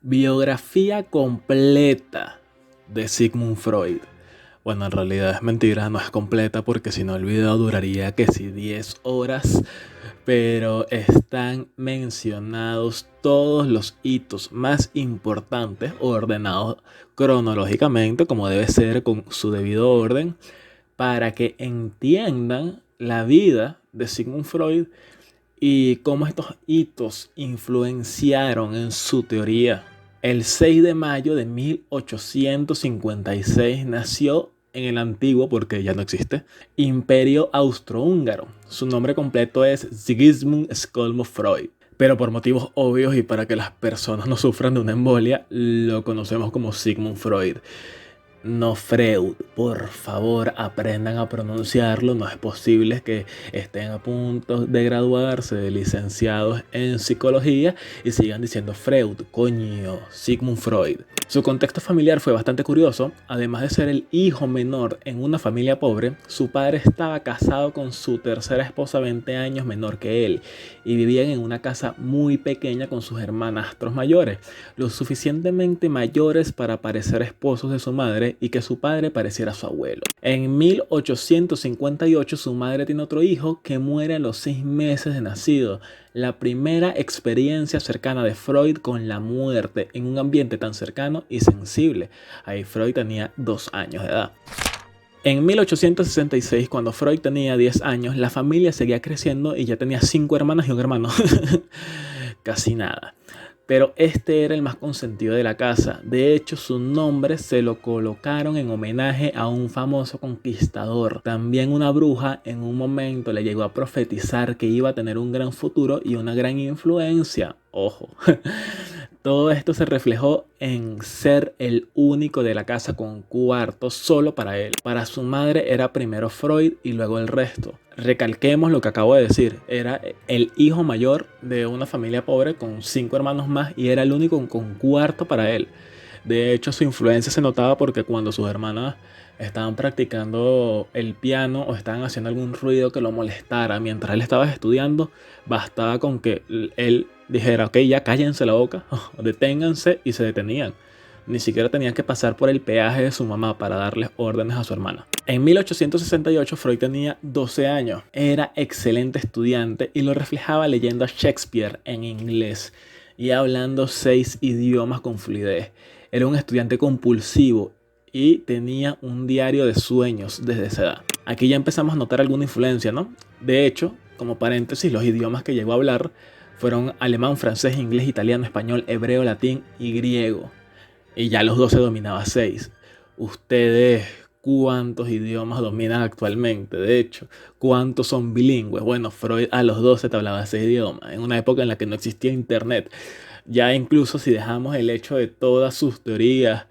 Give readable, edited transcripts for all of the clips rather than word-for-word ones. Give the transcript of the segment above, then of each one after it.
Biografía completa de Sigmund Freud. Bueno, en realidad es mentira, no es completa porque si no el video duraría que si 10 horas, pero están mencionados todos los hitos más importantes ordenados cronológicamente como debe ser con su debido orden para que entiendan la vida de Sigmund Freud y cómo estos hitos influenciaron en su teoría. El 6 de mayo de 1856 nació en el antiguo, porque ya no existe, Imperio Austrohúngaro. Su nombre completo es Sigismund Skolmo Freud, pero por motivos obvios y para que las personas no sufran de una embolia, lo conocemos como Sigmund Freud. No Freud, por favor aprendan a pronunciarlo, no es posible que estén a punto de graduarse de licenciados en psicología y sigan diciendo Freud, coño, Sigmund Freud. Su contexto familiar fue bastante curioso, además de ser el hijo menor en una familia pobre, su padre estaba casado con su tercera esposa 20 años menor que él y vivían en una casa muy pequeña con sus hermanastros mayores, lo suficientemente mayores para parecer esposos de su madre y que su padre pareciera su abuelo. En 1858 su madre tiene otro hijo que muere a los 6 meses de nacido. La primera experiencia cercana de Freud con la muerte en un ambiente tan cercano y sensible. Ahí Freud tenía 2 años de edad. En 1866, cuando Freud tenía 10 años, la familia seguía creciendo y ya tenía 5 hermanas y un hermano. Casi nada. Pero este era el más consentido de la casa. De hecho, su nombre se lo colocaron en homenaje a un famoso conquistador. También una bruja en un momento le llegó a profetizar que iba a tener un gran futuro y una gran influencia. Ojo. Todo esto se reflejó en ser el único de la casa con cuarto solo para él. Para su madre era primero Freud y luego el resto. Recalquemos lo que acabo de decir. Era el hijo mayor de una familia pobre con 5 hermanos más y era el único con cuarto para él. De hecho, su influencia se notaba porque cuando sus hermanas estaban practicando el piano o estaban haciendo algún ruido que lo molestara mientras él estaba estudiando, bastaba con que él dijera, ok, ya cállense la boca, deténganse, y se detenían. Ni siquiera tenían que pasar por el peaje de su mamá para darles órdenes a su hermana. En 1868 Freud tenía 12 años. Era excelente estudiante y lo reflejaba leyendo a Shakespeare en inglés y hablando 6 idiomas con fluidez. Era un estudiante compulsivo y tenía un diario de sueños desde esa edad. Aquí ya empezamos a notar alguna influencia, ¿no? De hecho, como paréntesis, los idiomas que llegó a hablar fueron alemán, francés, inglés, italiano, español, hebreo, latín y griego. Y ya a los 12 dominaba 6. Ustedes, ¿cuántos idiomas dominan actualmente? De hecho, ¿cuántos son bilingües? Bueno, Freud a los 12 te hablaba 6 idiomas, en una época en la que no existía internet. Ya incluso si dejamos el hecho de todas sus teorías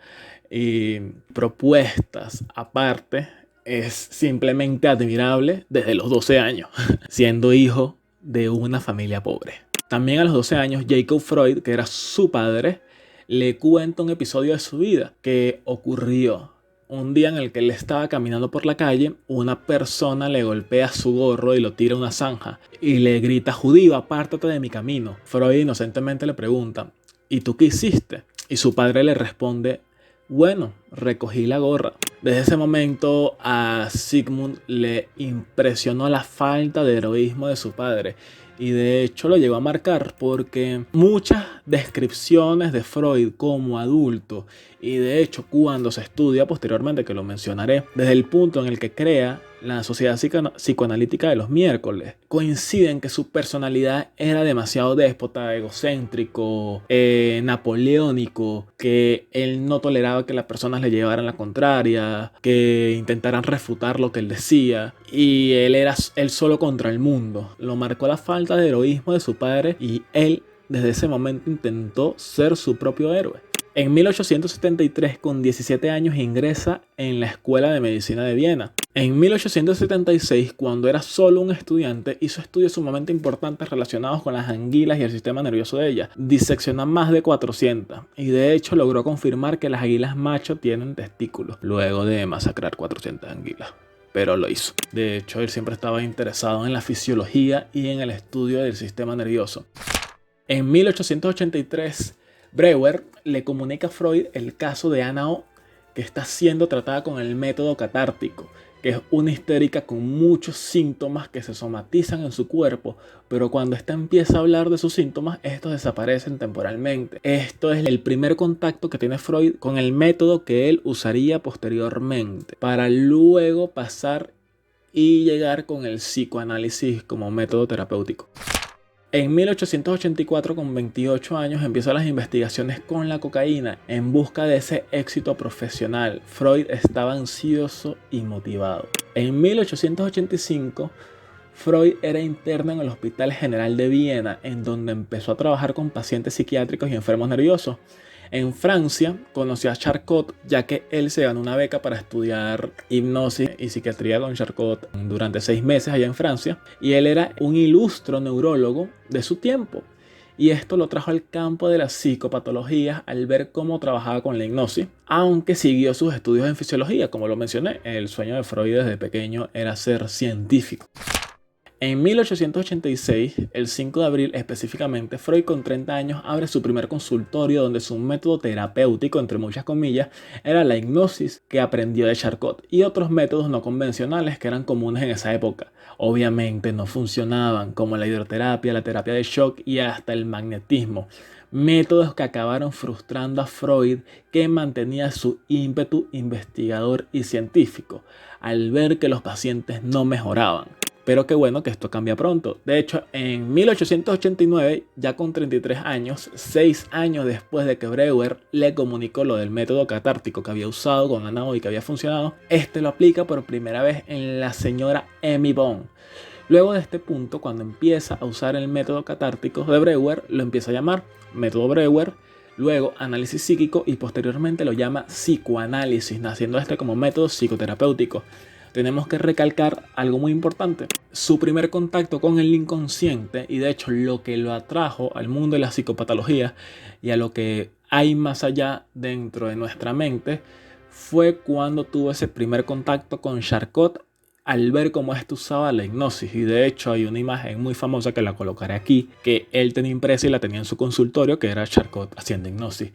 y propuestas aparte, es simplemente admirable desde los 12 años, siendo hijo de una familia pobre. También a los 12 años, Jacob Freud, que era su padre, le cuenta un episodio de su vida que ocurrió un día en el que él estaba caminando por la calle. Una persona le golpea su gorro y lo tira a una zanja y le grita: judío, apártate de mi camino. Freud inocentemente le pregunta: ¿y tú qué hiciste? Y su padre le responde: bueno, recogí la gorra. Desde ese momento a Sigmund le impresionó la falta de heroísmo de su padre. Y de hecho lo llegó a marcar porque muchas descripciones de Freud como adulto, y de hecho cuando se estudia posteriormente, que lo mencionaré, desde el punto en el que crea la Sociedad Psicoanalítica de los Miércoles, coinciden que su personalidad era demasiado déspota, egocéntrico, napoleónico, que él no toleraba que las personas le llevaran la contraria, que intentaran refutar lo que él decía, y él era él solo contra el mundo. Lo marcó la falta de heroísmo de su padre y él desde ese momento intentó ser su propio héroe. En 1873, con 17 años, ingresa en la Escuela de Medicina de Viena. En 1876, cuando era solo un estudiante, hizo estudios sumamente importantes relacionados con las anguilas y el sistema nervioso de ellas. Disecciona más de 400 y de hecho logró confirmar que las águilas macho tienen testículos, luego de masacrar 400 anguilas. Pero lo hizo. De hecho, él siempre estaba interesado en la fisiología y en el estudio del sistema nervioso. En 1883 Breuer le comunica a Freud el caso de Anna O, que está siendo tratada con el método catártico, que es una histérica con muchos síntomas que se somatizan en su cuerpo, pero cuando ésta empieza a hablar de sus síntomas, estos desaparecen temporalmente. Esto es el primer contacto que tiene Freud con el método que él usaría posteriormente, para luego pasar y llegar con el psicoanálisis como método terapéutico. En 1884, con 28 años, empiezan las investigaciones con la cocaína en busca de ese éxito profesional. Freud estaba ansioso y motivado. En 1885, Freud era interno en el Hospital General de Viena, en donde empezó a trabajar con pacientes psiquiátricos y enfermos nerviosos. En Francia conoció a Charcot, ya que él se ganó una beca para estudiar hipnosis y psiquiatría con Charcot durante 6 meses allá en Francia, y él era un ilustro neurólogo de su tiempo. Y esto lo trajo al campo de las psicopatologías al ver cómo trabajaba con la hipnosis, aunque siguió sus estudios en fisiología. Como lo mencioné, el sueño de Freud desde pequeño era ser científico. En 1886, el 5 de abril específicamente, Freud con 30 años abre su primer consultorio donde su método terapéutico, entre muchas comillas, era la hipnosis que aprendió de Charcot y otros métodos no convencionales que eran comunes en esa época. Obviamente no funcionaban, como la hidroterapia, la terapia de shock y hasta el magnetismo. Métodos que acabaron frustrando a Freud, que mantenía su ímpetu investigador y científico al ver que los pacientes no mejoraban. Pero qué bueno que esto cambia pronto. De hecho, en 1889, ya con 33 años, 6 años después de que Breuer le comunicó lo del método catártico que había usado con Anna O y que había funcionado, este lo aplica por primera vez en la señora Emmy Bond. Luego de este punto, cuando empieza a usar el método catártico de Breuer, lo empieza a llamar método Breuer, luego análisis psíquico y posteriormente lo llama psicoanálisis, naciendo este como método psicoterapéutico. Tenemos que recalcar algo muy importante. Su primer contacto con el inconsciente, y de hecho lo que lo atrajo al mundo de la psicopatología y a lo que hay más allá dentro de nuestra mente, fue cuando tuvo ese primer contacto con Charcot al ver cómo éste usaba la hipnosis. Y de hecho hay una imagen muy famosa que la colocaré aquí, que él tenía impresa y la tenía en su consultorio, que era Charcot haciendo hipnosis.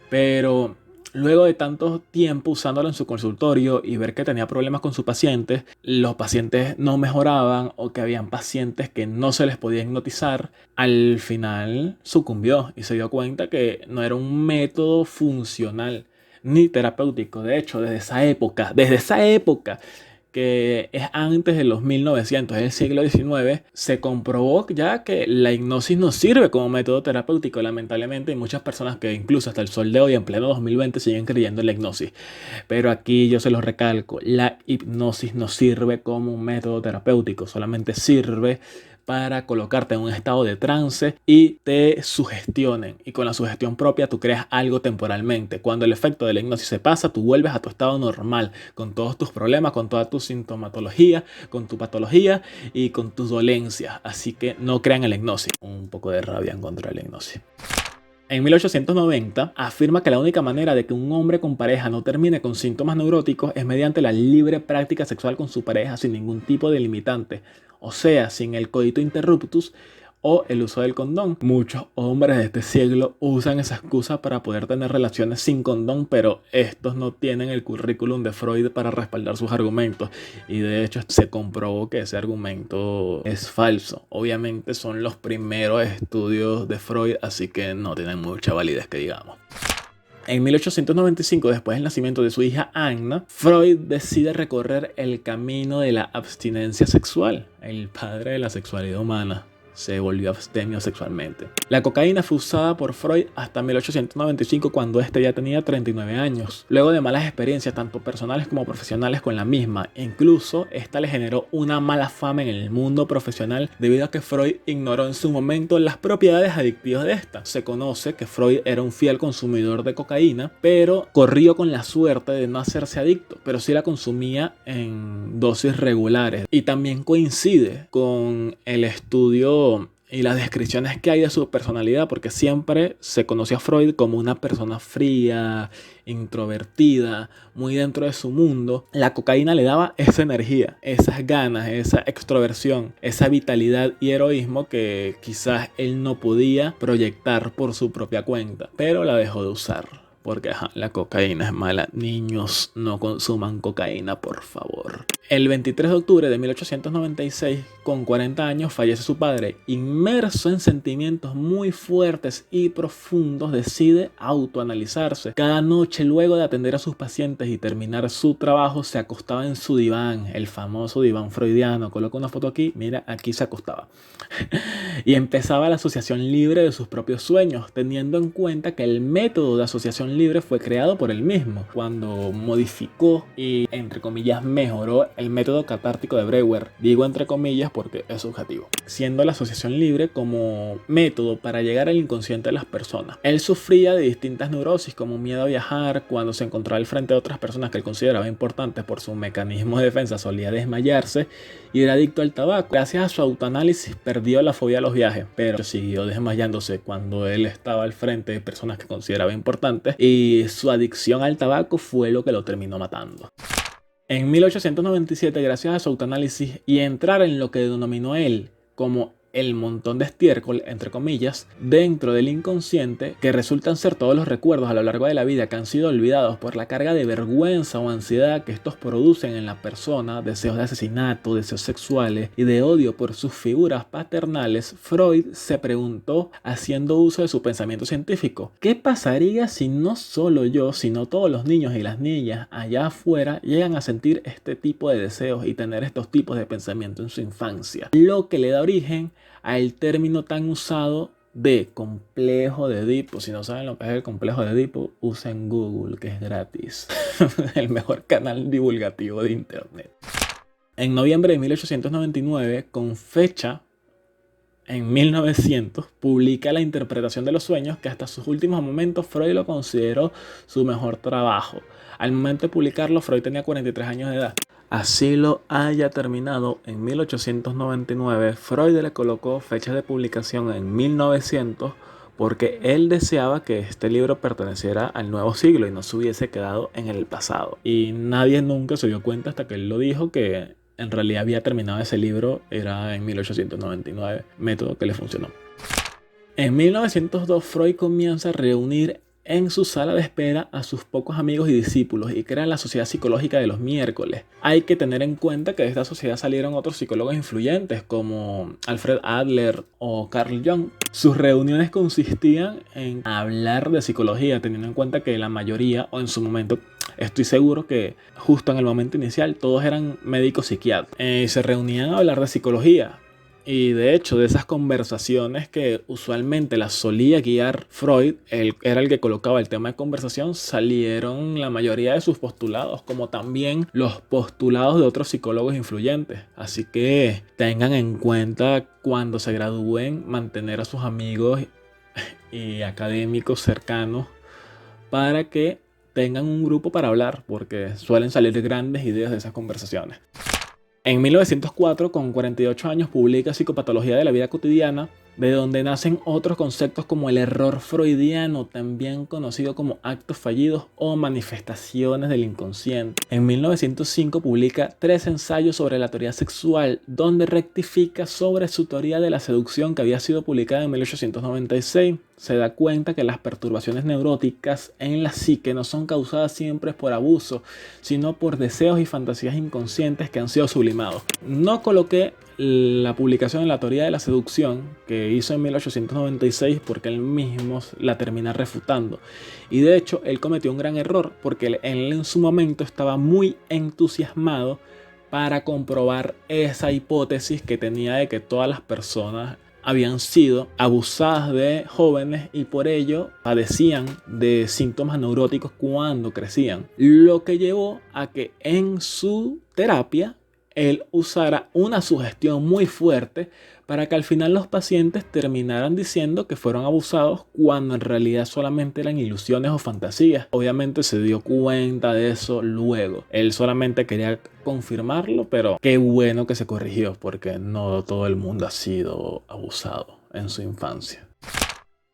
Pero luego de tanto tiempo usándolo en su consultorio y ver que tenía problemas con sus pacientes, los pacientes no mejoraban o que habían pacientes que no se les podía hipnotizar, al final sucumbió y se dio cuenta que no era un método funcional ni terapéutico. De hecho, desde esa época, que es antes de los 1900, es el siglo XIX, se comprobó ya que la hipnosis no sirve como método terapéutico. Lamentablemente hay muchas personas que incluso hasta el sol de hoy, en pleno 2020, siguen creyendo en la hipnosis. Pero aquí yo se los recalco, la hipnosis no sirve como un método terapéutico, solamente sirve para colocarte en un estado de trance y te sugestionen. Y con la sugestión propia tú creas algo temporalmente. Cuando el efecto de la hipnosis se pasa, tú vuelves a tu estado normal, con todos tus problemas, con toda tu sintomatología, con tu patología y con tus dolencias. Así que no crean en la hipnosis. Un poco de rabia en contra de la hipnosis. En 1890 afirma que la única manera de que un hombre con pareja no termine con síntomas neuróticos es mediante la libre práctica sexual con su pareja sin ningún tipo de limitante, o sea, sin el coito interruptus o el uso del condón. Muchos hombres de este siglo usan esa excusa para poder tener relaciones sin condón, pero estos no tienen el currículum de Freud para respaldar sus argumentos, y de hecho se comprobó que ese argumento es falso. Obviamente son los primeros estudios de Freud, así que no tienen mucha validez que digamos. En 1895, después del nacimiento de su hija Anna, Freud decide recorrer el camino de la abstinencia sexual. El padre de la sexualidad humana se volvió abstemio sexualmente. La cocaína fue usada por Freud hasta 1895, cuando este ya tenía 39 años. Luego de malas experiencias, tanto personales como profesionales, con la misma, incluso esta le generó una mala fama en el mundo profesional debido a que Freud ignoró en su momento las propiedades adictivas de esta. Se conoce que Freud era un fiel consumidor de cocaína, pero corrió con la suerte de no hacerse adicto, pero sí la consumía en dosis regulares. Y también coincide con el estudio y las descripciones que hay de su personalidad, porque siempre se conoció a Freud como una persona fría, introvertida, muy dentro de su mundo. La cocaína le daba esa energía, esas ganas, esa extroversión, esa vitalidad y heroísmo que quizás él no podía proyectar por su propia cuenta, pero la dejó de usar. Porque la cocaína es mala. Niños, no consuman cocaína, por favor. El 23 de octubre de 1896, con 40 años, fallece su padre. Inmerso en sentimientos muy fuertes y profundos, decide autoanalizarse. Cada noche, luego de atender a sus pacientes y terminar su trabajo, se acostaba en su diván, el famoso diván freudiano. Coloco una foto aquí, mira, aquí se acostaba. Y empezaba la asociación libre de sus propios sueños, teniendo en cuenta que el método de asociación libre fue creado por él mismo, cuando modificó y, entre comillas, mejoró el método catártico de Breuer. Digo entre comillas porque es subjetivo, siendo la asociación libre como método para llegar al inconsciente de las personas. Él sufría de distintas neurosis, como miedo a viajar. Cuando se encontraba al frente de otras personas que él consideraba importantes por su mecanismo de defensa, solía desmayarse, y era adicto al tabaco. Gracias a su autoanálisis perdió la fobia a los viajes, pero siguió desmayándose cuando él estaba al frente de personas que consideraba importantes, y su adicción al tabaco fue lo que lo terminó matando. En 1897, gracias a su autoanálisis y entrar en lo que denominó él como el montón de estiércol, entre comillas, dentro del inconsciente, que resultan ser todos los recuerdos a lo largo de la vida que han sido olvidados por la carga de vergüenza o ansiedad que estos producen en la persona, deseos de asesinato, deseos sexuales y de odio por sus figuras paternales. Freud se preguntó, haciendo uso de su pensamiento científico, ¿qué pasaría si no solo yo, sino todos los niños y las niñas allá afuera llegan a sentir este tipo de deseos y tener estos tipos de pensamiento en su infancia? Lo que le da origen al término tan usado de complejo de Edipo. Si no saben lo que es el complejo de Edipo, usen Google, que es gratis. El mejor canal divulgativo de internet. En noviembre de 1899, con fecha en 1900, publica La interpretación de los sueños, que hasta sus últimos momentos Freud lo consideró su mejor trabajo. Al momento de publicarlo, Freud tenía 43 años de edad. Así lo haya terminado en 1899, Freud le colocó fecha de publicación en 1900 porque él deseaba que este libro perteneciera al nuevo siglo y no se hubiese quedado en el pasado. Y nadie nunca se dio cuenta hasta que él lo dijo, que en realidad había terminado ese libro, era en 1899, método que le funcionó. En 1902, Freud comienza a reunir en su sala de espera a sus pocos amigos y discípulos y crea la Sociedad Psicológica de los Miércoles. Hay que tener en cuenta que de esta sociedad salieron otros psicólogos influyentes como Alfred Adler o Carl Jung. Sus reuniones consistían en hablar de psicología, teniendo en cuenta que la mayoría, o en su momento, estoy seguro que justo en el momento inicial, todos eran médicos psiquiatras. Se reunían a hablar de psicología. Y de hecho, de esas conversaciones que usualmente las solía guiar Freud, él era el que colocaba el tema de conversación, salieron la mayoría de sus postulados, como también los postulados de otros psicólogos influyentes. Así que tengan en cuenta cuando se gradúen mantener a sus amigos y académicos cercanos para que tengan un grupo para hablar, porque suelen salir grandes ideas de esas conversaciones. En 1904, con 48 años, publica Psicopatología de la vida cotidiana, de donde nacen otros conceptos como el error freudiano, también conocido como actos fallidos o manifestaciones del inconsciente. En 1905 publica 3 ensayos sobre la teoría sexual, donde rectifica sobre su teoría de la seducción que había sido publicada en 1896. Se da cuenta que las perturbaciones neuróticas en la psique no son causadas siempre por abuso, sino por deseos y fantasías inconscientes que han sido sublimados. No coloqué la publicación de la teoría de la seducción que hizo en 1896 porque él mismo la termina refutando. Y de hecho, él cometió un gran error porque él en su momento estaba muy entusiasmado para comprobar esa hipótesis que tenía de que todas las personas habían sido abusadas de jóvenes y por ello padecían de síntomas neuróticos cuando crecían, lo que llevó a que en su terapia él usara una sugestión muy fuerte para que al final los pacientes terminaran diciendo que fueron abusados cuando en realidad solamente eran ilusiones o fantasías. Obviamente se dio cuenta de eso luego. Él solamente quería confirmarlo, pero qué bueno que se corrigió porque no todo el mundo ha sido abusado. en su infancia.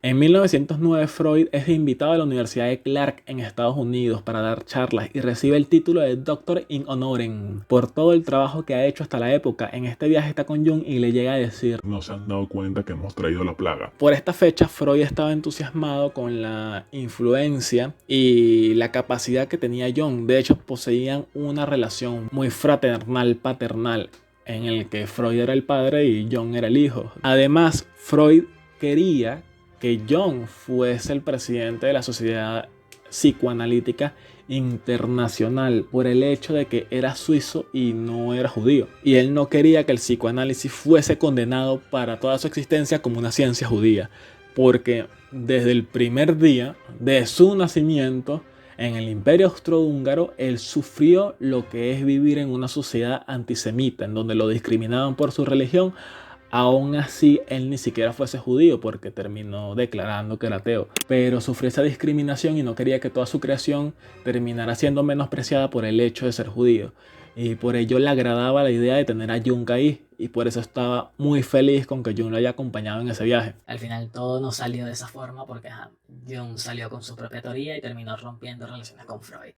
En 1909, Freud es invitado a la Universidad de Clark en Estados Unidos para dar charlas y recibe el título de Doctor in Honorem por todo el trabajo que ha hecho hasta la época. En este viaje está con Jung y le llega a decir: no se han dado cuenta que hemos traído la plaga. Por esta fecha, Freud estaba entusiasmado con la influencia y la capacidad que tenía Jung. De hecho, poseían una relación muy fraternal-paternal en el que Freud era el padre y Jung era el hijo. Además, Freud quería que Jung fuese el presidente de la Sociedad Psicoanalítica Internacional por el hecho de que era suizo y no era judío. Y él no quería que el psicoanálisis fuese condenado para toda su existencia como una ciencia judía, porque desde el primer día de su nacimiento en el Imperio Austrohúngaro, él sufrió lo que es vivir en una sociedad antisemita, en donde lo discriminaban por su religión. Aún así, él ni siquiera fuese judío porque terminó declarando que era ateo. Pero sufrió esa discriminación y no quería que toda su creación terminara siendo menospreciada por el hecho de ser judío. Y por ello le agradaba la idea de tener a Jung ahí. Y por eso estaba muy feliz con que Jung lo haya acompañado en ese viaje. Al final todo no salió de esa forma porque Jung salió con su propia teoría y terminó rompiendo relaciones con Freud.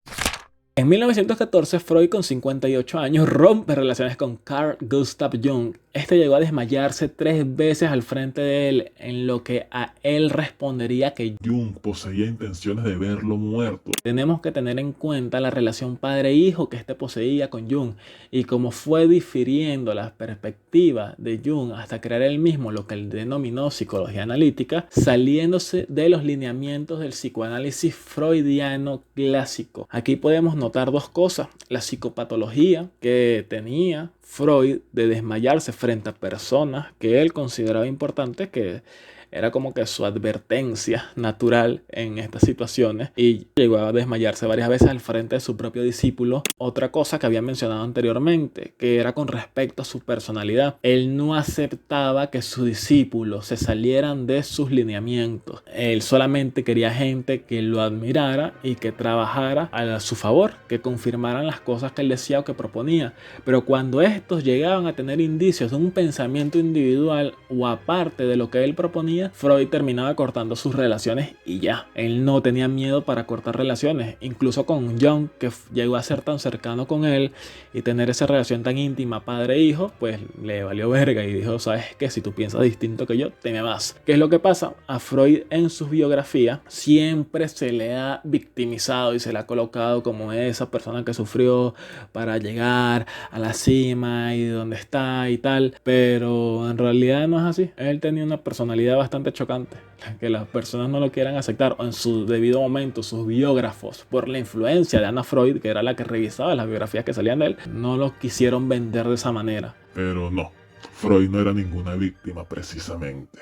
En 1914, Freud, con 58 años, rompe relaciones con Carl Gustav Jung. Este llegó a desmayarse 3 veces al frente de él, en lo que a él respondería que Jung poseía intenciones de verlo muerto. Tenemos que tener en cuenta la relación padre-hijo que este poseía con Jung y cómo fue difiriendo las perspectivas de Jung hasta crear él mismo lo que él denominó psicología analítica, saliéndose de los lineamientos del psicoanálisis freudiano clásico. Aquí podemos notar 2 cosas: la psicopatología que tenía Freud de desmayarse frente a personas que él consideraba importantes, que era como que su advertencia natural en estas situaciones, y llegó a desmayarse varias veces al frente de su propio discípulo. Otra cosa que había mencionado anteriormente, que era con respecto a su personalidad. Él no aceptaba que sus discípulos se salieran de sus lineamientos. Él solamente quería gente que lo admirara y que trabajara a su favor, que confirmaran las cosas que él decía o que proponía. Pero cuando estos llegaban a tener indicios de un pensamiento individual o aparte de lo que él proponía, Freud terminaba cortando sus relaciones y ya. Él no tenía miedo para cortar relaciones, incluso con Jung, que llegó a ser tan cercano con él y tener esa relación tan íntima padre-hijo, pues le valió verga y dijo: ¿sabes qué? Si tú piensas distinto que yo, te me vas. ¿Qué es lo que pasa? A Freud en sus biografías siempre se le ha victimizado y se le ha colocado como esa persona que sufrió para llegar a la cima y donde está y tal, pero en realidad no es así. Él tenía una personalidad bastante chocante, que las personas no lo quieran aceptar, o en su debido momento sus biógrafos, por la influencia de Anna Freud, que era la que revisaba las biografías que salían de él, no lo quisieron vender de esa manera. Pero no, Freud no era ninguna víctima precisamente.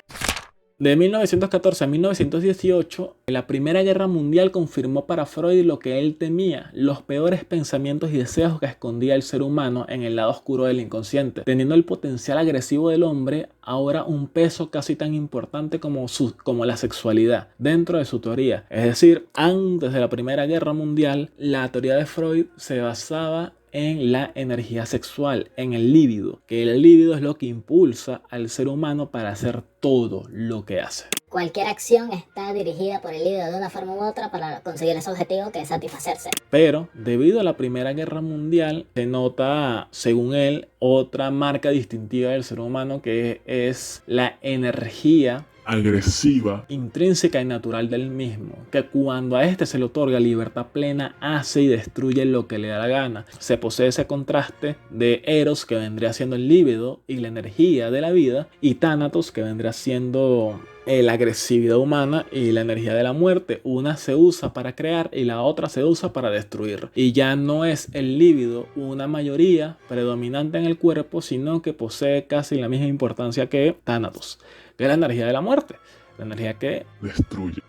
De 1914 a 1918, la Primera Guerra Mundial confirmó para Freud lo que él temía: los peores pensamientos y deseos que escondía el ser humano en el lado oscuro del inconsciente, teniendo el potencial agresivo del hombre ahora un peso casi tan importante como la sexualidad dentro de su teoría. Es decir, antes de la Primera Guerra Mundial, la teoría de Freud se basaba en la energía sexual, en el líbido, que el líbido es lo que impulsa al ser humano para hacer todo lo que hace. Cualquier acción está dirigida por el líbido de una forma u otra para conseguir ese objetivo, que es satisfacerse. Pero debido a la Primera Guerra Mundial se nota, según él, otra marca distintiva del ser humano, que es la energía agresiva, intrínseca y natural del mismo, que cuando a este se le otorga libertad plena, hace y destruye lo que le da la gana. Se posee ese contraste de Eros, que vendría siendo el líbido y la energía de la vida, y Thanatos, que vendría siendo la agresividad humana y la energía de la muerte. Una se usa para crear y la otra se usa para destruir. Y ya no es el líbido una mayoría predominante en el cuerpo, sino que posee casi la misma importancia que Thanatos, que es la energía de la muerte, la energía que destruye.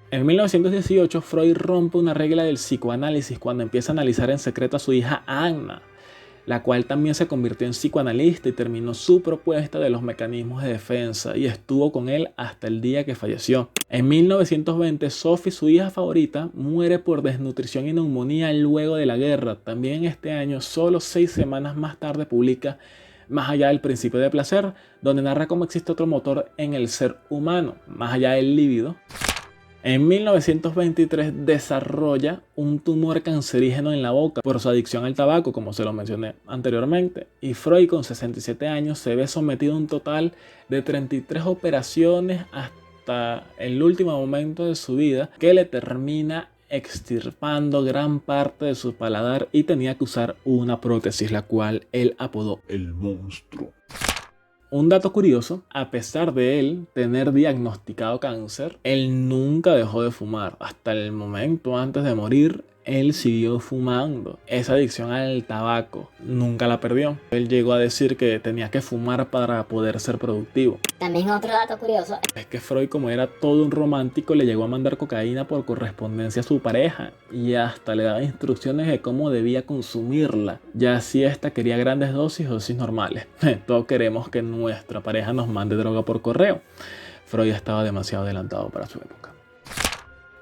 En 1918, Freud rompe una regla del psicoanálisis cuando empieza a analizar en secreto a su hija Anna, la cual también se convirtió en psicoanalista y terminó su propuesta de los mecanismos de defensa y estuvo con él hasta el día que falleció. En 1920, Sophie, su hija favorita, muere por desnutrición y neumonía luego de la guerra. También este año, solo 6 semanas más tarde, publica Más allá del principio de placer, donde narra cómo existe otro motor en el ser humano, más allá del líbido. En 1923 desarrolla un tumor cancerígeno en la boca por su adicción al tabaco, como se lo mencioné anteriormente. Y Freud, con 67 años, se ve sometido a un total de 33 operaciones hasta el último momento de su vida, que le termina extirpando gran parte de su paladar y tenía que usar una prótesis, la cual él apodó El monstruo. Un dato curioso, a pesar de él tener diagnosticado cáncer, él nunca dejó de fumar. Hasta el momento antes de morir, él siguió fumando. Esa adicción al tabaco nunca la perdió. Él llegó a decir que tenía que fumar para poder ser productivo. También otro dato curioso. Es que Freud, como era todo un romántico, le llegó a mandar cocaína por correspondencia a su pareja y hasta le daba instrucciones de cómo debía consumirla, ya si ésta quería grandes dosis o dosis normales. Todos queremos que nuestra pareja nos mande droga por correo. Freud estaba demasiado adelantado para su época.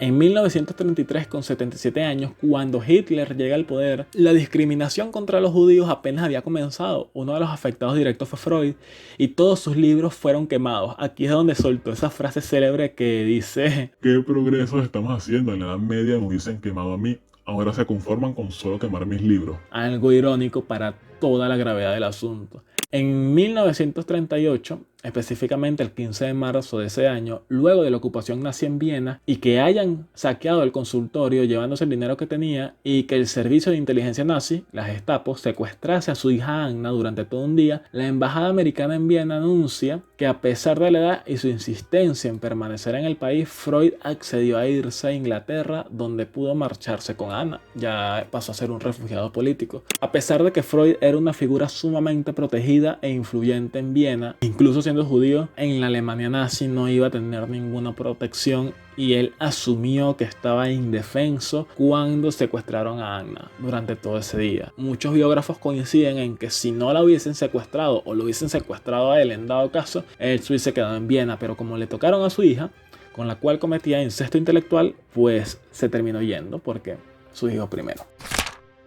En 1933, con 77 años, cuando Hitler llega al poder, la discriminación contra los judíos apenas había comenzado. Uno de los afectados directos fue Freud y todos sus libros fueron quemados. Aquí es donde soltó esa frase célebre que dice: ¿Qué progresos estamos haciendo? En la Edad Media me hubiesen quemado a mí. Ahora se conforman con solo quemar mis libros. algo irónico para toda la gravedad del asunto. En 1938, específicamente el 15 de marzo de ese año, luego de la ocupación nazi en Viena y que hayan saqueado el consultorio llevándose el dinero que tenía y que el servicio de inteligencia nazi, la Gestapo, secuestrase a su hija Anna durante todo un día, la embajada americana en Viena anuncia que a pesar de la edad y su insistencia en permanecer en el país, Freud accedió a irse a Inglaterra, donde pudo marcharse con Anna. Ya pasó a ser un refugiado político. A pesar de que Freud era una figura sumamente protegida e influyente en Viena, incluso siendo judío, en la Alemania nazi no iba a tener ninguna protección y él asumió que estaba indefenso cuando secuestraron a Anna durante todo ese día. Muchos biógrafos coinciden en que si no la hubiesen secuestrado o lo hubiesen secuestrado a él en dado caso, él se hubiese quedado en Viena, pero como le tocaron a su hija, con la cual cometía incesto intelectual, pues se terminó yendo porque su hijo primero.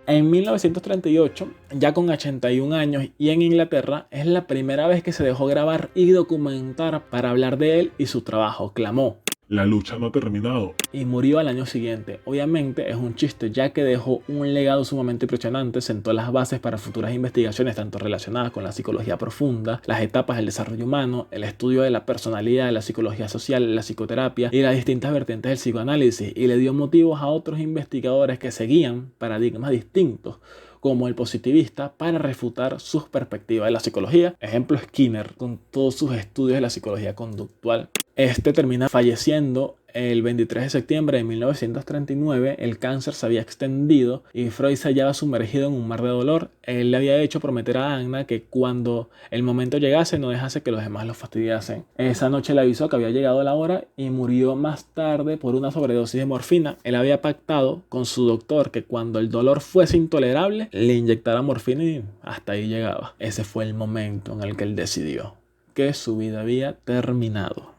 En 1938, ya con 81 años y en Inglaterra, es la primera vez que se dejó grabar y documentar para hablar de él y su trabajo. Clamó: La lucha no ha terminado. y murió al año siguiente. Obviamente es un chiste, ya que dejó un legado sumamente impresionante, sentó las bases para futuras investigaciones tanto relacionadas con la psicología profunda, las etapas del desarrollo humano, el estudio de la personalidad, la psicología social, la psicoterapia y las distintas vertientes del psicoanálisis, y le dio motivos a otros investigadores que seguían paradigmas distintos como el positivista para refutar sus perspectivas de la psicología. Ejemplo, Skinner, con todos sus estudios de la psicología conductual. Este termina falleciendo el 23 de septiembre de 1939. El cáncer se había extendido y Freud se hallaba sumergido en un mar de dolor. Él le había hecho prometer a Anna que cuando el momento llegase no dejase que los demás lo fastidiasen. Esa noche le avisó que había llegado la hora y murió más tarde por una sobredosis de morfina. Él había pactado con su doctor que cuando el dolor fuese intolerable le inyectara morfina y hasta ahí llegaba. Ese fue el momento en el que él decidió que su vida había terminado.